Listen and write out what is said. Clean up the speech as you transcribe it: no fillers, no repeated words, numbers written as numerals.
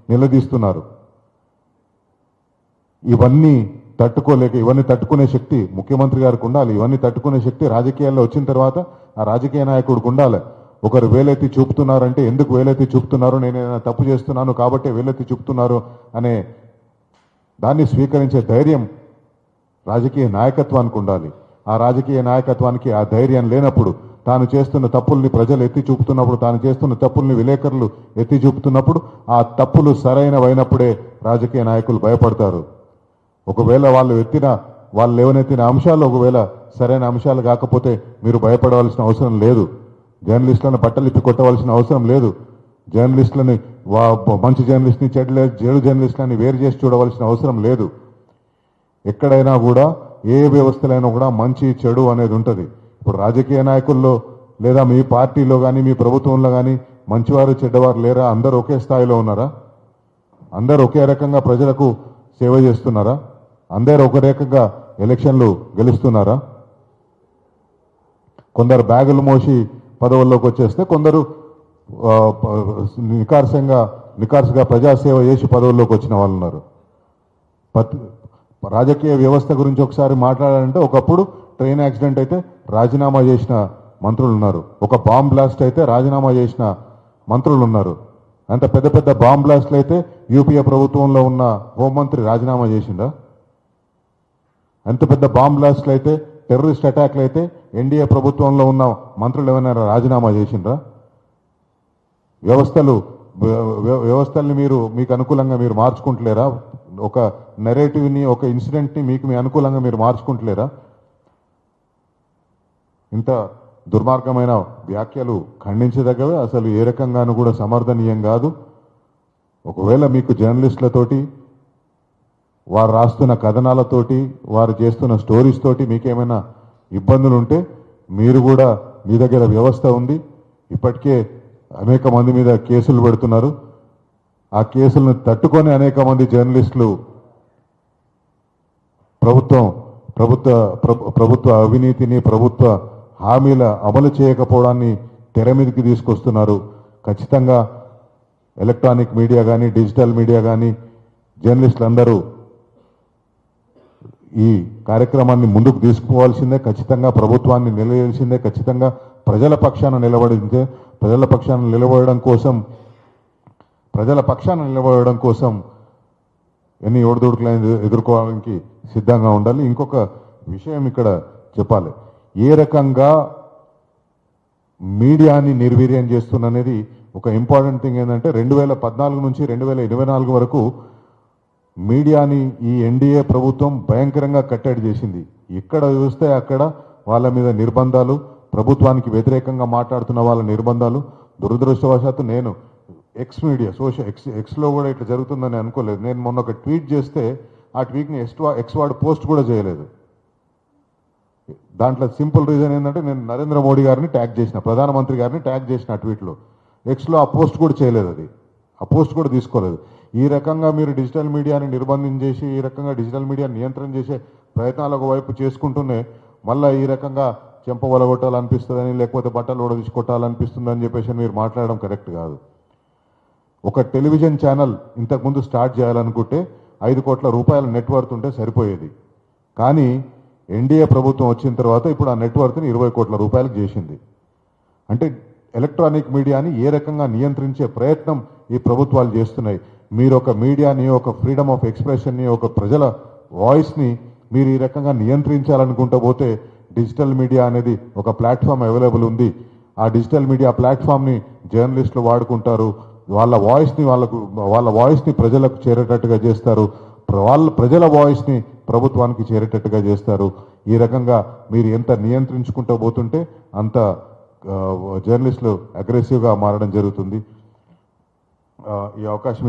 నిలదీస్తున్నారు. ఇవన్నీ తట్టుకోలేక ఇవన్నీ తట్టుకునే శక్తి ముఖ్యమంత్రి గారికి ఉండాలి. ఇవన్నీ తట్టుకునే శక్తి రాజకీయాల్లో వచ్చిన తర్వాత ఆ రాజకీయ నాయకుడికి ఉండాలి. ఒకరు వేలెత్తి చూపుతున్నారంటే ఎందుకు వేలెత్తి చూపుతున్నారు, నేను తప్పు చేస్తున్నాను కాబట్టి వేలెత్తి చూపుతున్నారు అనే దాన్ని స్వీకరించే ధైర్యం రాజకీయ నాయకత్వానికి ఉండాలి. ఆ రాజకీయ నాయకత్వానికి ఆ ధైర్యం లేనప్పుడు, తాను చేస్తున్న తప్పుల్ని ప్రజలు ఎత్తి చూపుతున్నప్పుడు, తాను చేస్తున్న తప్పుల్ని విలేకరులు ఎత్తి చూపుతున్నప్పుడు, ఆ తప్పులు సరైనవైనప్పుడే రాజకీయ నాయకులు భయపడతారు. ఒకవేళ వాళ్ళు లేవనెత్తిన అంశాలు ఒకవేళ సరైన అంశాలు కాకపోతే మీరు భయపడవలసిన అవసరం లేదు. జర్నలిస్టులను బట్టలిప్పి కొట్టవలసిన అవసరం లేదు. జర్నలిస్టులని మంచి జర్నలిస్ట్ని చెడు జర్నలిస్టులని వేరు చేసి చూడవలసిన అవసరం లేదు. ఎక్కడైనా కూడా ఏ వ్యవస్థలైనా కూడా మంచి చెడు అనేది ఉంటుంది. ఇప్పుడు రాజకీయ నాయకుల్లో లేదా మీ పార్టీలో కానీ మీ ప్రభుత్వంలో కానీ మంచివారు చెడ్డవారు లేరా? అందరూ ఒకే స్థాయిలో ఉన్నారా? అందరూ ఒకే రకంగా ప్రజలకు సేవ చేస్తున్నారా? అందరూ ఒక రకంగా ఎలక్షన్లు గెలుస్తున్నారా? కొందరు బ్యాగులు మోసి పదవుల్లోకి వచ్చేస్తే కొందరు నికార్సుగా ప్రజాసేవ చేసి పదవుల్లోకి వచ్చిన వాళ్ళు ఉన్నారు. రాజకీయ వ్యవస్థ గురించి ఒకసారి మాట్లాడాలంటే ఒకప్పుడు ట్రైన్ యాక్సిడెంట్ అయితే రాజీనామా చేసిన మంత్రులు ఉన్నారు. ఒక బాంబ్ బ్లాస్ట్ అయితే రాజీనామా చేసిన మంత్రులు ఉన్నారు. అంత పెద్ద పెద్ద బాంబ్ బ్లాస్ట్లు అయితే యూపీఏ ప్రభుత్వంలో ఉన్న హోంమంత్రి రాజీనామా చేసిందా? ఎంత పెద్ద బాంబ్ బ్లాస్ట్లు అయితే టెర్రరిస్ట్ అటాక్లు అయితే ఎన్డీఏ ప్రభుత్వంలో ఉన్న మంత్రులు ఏమైనా రాజీనామా చేసిండ్రా? వ్యవస్థల్ని మీకు అనుకూలంగా మీరు మార్చుకుంటలేరా? ఒక నెరేటివ్ని, ఒక ఇన్సిడెంట్ని మీ అనుకూలంగా మీరు మార్చుకుంటలేరా? ఇంత దుర్మార్గమైన వ్యాఖ్యలు ఖండించదగ్గవే, అసలు ఏ రకంగానూ కూడా సమర్థనీయం కాదు. ఒకవేళ మీకు జర్నలిస్టులతోటి, వారు రాస్తున్న కథనాలతోటి, వారు చేస్తున్న స్టోరీస్ తోటి మీకేమైనా ఇబ్బందులు ఉంటే మీరు కూడా, మీ దగ్గర వ్యవస్థ ఉంది, ఇప్పటికే అనేక మంది మీద కేసులు పెడుతున్నారు. ఆ కేసులను తట్టుకొని అనేక మంది జర్నలిస్టులు ప్రభుత్వ అవినీతిని, ప్రభుత్వ హామీల అమలు చేయకపోవడాన్ని తెర మీదకి తీసుకొస్తున్నారు. ఖచ్చితంగా ఎలక్ట్రానిక్ మీడియా కానీ, డిజిటల్ మీడియా కానీ, జర్నలిస్టులందరూ ఈ కార్యక్రమాన్ని ముందుకు తీసుకుపోవాల్సిందే. ఖచ్చితంగా ప్రభుత్వాన్ని నిలవేయాల్సిందే. ఖచ్చితంగా ప్రజల పక్షాన నిలబడడం కోసం ఎన్ని ఒడిదుడుకులను ఎదుర్కోవడానికి సిద్ధంగా ఉండాలి. ఇంకొక విషయం ఇక్కడ చెప్పాలి. ఏ రకంగా మీడియాని నిర్వీర్యం చేస్తున్నది ఒక ఇంపార్టెంట్ థింగ్ ఏంటంటే 2014 నుంచి 2024 వరకు మీడియాని ఈ ఎన్డీఏ ప్రభుత్వం భయంకరంగా కట్టడి చేసింది. ఎక్కడ చూస్తే అక్కడ వాళ్ళ మీద నిర్బంధాలు, ప్రభుత్వానికి వ్యతిరేకంగా మాట్లాడుతున్న వాళ్ళ నిర్బంధాలు. దురదృష్టవశాత్తు నేను ఎక్స్లో కూడా ఇట్లా జరుగుతుందని అనుకోలేదు. నేను మొన్న ఒక ట్వీట్ చేస్తే ఆ ట్వీట్ని ఎక్స్ వాడు పోస్ట్ కూడా చేయలేదు. దాంట్లో సింపుల్ రీజన్ ఏంటంటే నేను నరేంద్ర మోడీ గారిని ట్యాగ్ చేసిన, ప్రధానమంత్రి గారిని ట్యాగ్ చేసిన ఆ ట్వీట్లో. ఎక్స్లో ఆ పోస్ట్ కూడా చేయలేదు, ఆ పోస్ట్ కూడా తీసుకోలేదు. ఈ రకంగా మీరు డిజిటల్ మీడియాని నిర్బంధం చేసి, ఈ రకంగా డిజిటల్ మీడియా నియంత్రణ చేసే ప్రయత్నాలు ఒకవైపు చేసుకుంటూనే మళ్ళీ ఈ రకంగా చెంప వలగొట్టాలనిపిస్తుందని, లేకపోతే బట్టలు ఓడదీసుకొట్టాలనిపిస్తుందని చెప్పేసి మీరు మాట్లాడడం కరెక్ట్ కాదు. ఒక టెలివిజన్ ఛానల్ ఇంతకుముందు స్టార్ట్ చేయాలనుకుంటే 5 కోట్ల రూపాయల నెట్వర్త్ ఉంటే సరిపోయేది. కానీ ఎన్డీఏ ప్రభుత్వం వచ్చిన తర్వాత ఇప్పుడు ఆ నెట్వర్త్ని 20 కోట్ల రూపాయలకు చేసింది. అంటే ఎలక్ట్రానిక్ మీడియాని ఏ రకంగా నియంత్రించే ప్రయత్నం ఈ ప్రభుత్వాలు చేస్తున్నాయి. మీరు ఒక మీడియాని, ఒక ఫ్రీడమ్ ఆఫ్ ఎక్స్ప్రెషన్ని, ఒక ప్రజల వాయిస్ని మీరు ఈ రకంగా నియంత్రించాలనుకుంటూ పోతే డిజిటల్ మీడియా అనేది ఒక ప్లాట్ఫామ్ అవైలబుల్ ఉంది. ఆ డిజిటల్ మీడియా ప్లాట్ఫామ్ని జర్నలిస్టులు వాడుకుంటారు. వాళ్ళ వాయిస్ని ప్రజలకు చేరేటట్టుగా చేస్తారు. ప్రజల వాయిస్ని ప్రభుత్వానికి చేరేటట్టుగా చేస్తారు. ఈ రకంగా మీరు ఎంత నియంత్రించుకుంటూ పోతుంటే అంత జర్నలిస్టులు అగ్రెసివ్గా మారడం జరుగుతుంది. ఈ అవకాశం